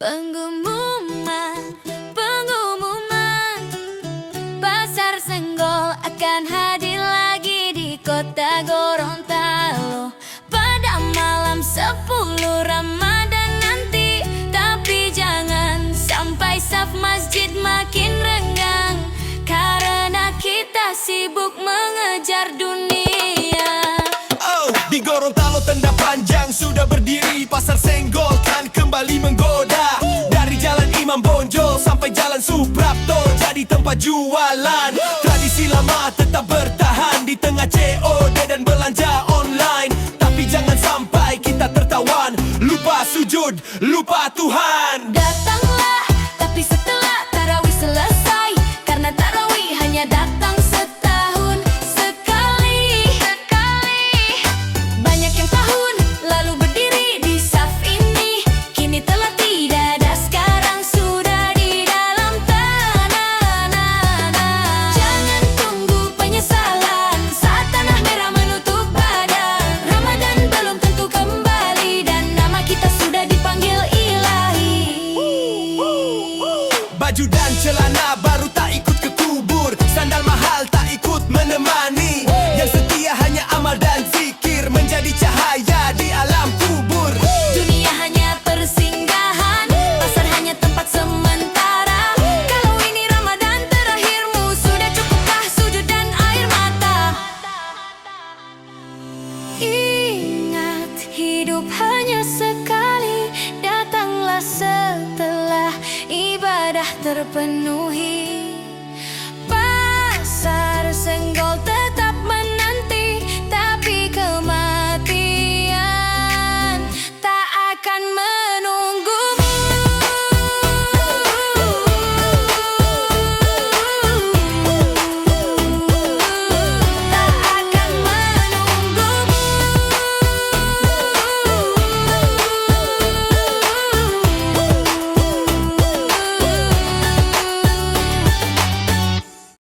Pengumuman, pengumuman, Pasar Senggol akan hadir lagi di kota Gorontalo pada malam 10 Ramadan nanti. Tapi jangan sampai saf masjid makin renggang, karena kita sibuk mengejar dunia. Oh, di Gorontalo tenda panjang sudah berdiri, Pasar Senggol kan kembali menggoda. Dari Jalan Imam Bonjol sampai Jalan Suprapto jadi tempat jualan. Tradisi lama tetap bertahan di tengah COD dan belanja online. Tapi jangan sampai kita tertawan, lupa sujud, lupa Tuhan. Datanglah, tapi setelah tarawih selesai, karena tarawih hanya datang setahun sekali. Banyak yang tahun lalu berdiri di saf ini, kini telah tidak ada, sekarang sudah di dalam tanah. Jangan tunggu penyesalan saat tanah merah menutup badan. Ramadan belum tentu kembali dan nama kita sudah dipanggil ilahi. Baju dan celana baru tak ikut ke kubur, sandal mahal tak ikut menemani. Yang setia hanya amal dan zikir, menjadi cahaya di alam kubur. Dunia hanya persinggahan, pasar hanya tempat sementara. Kalau ini Ramadan terakhirmu, sudah cukupkah sujud dan air mata? Ingat, hidup hanya sekali, datanglah setelah ibadah terpenuhi.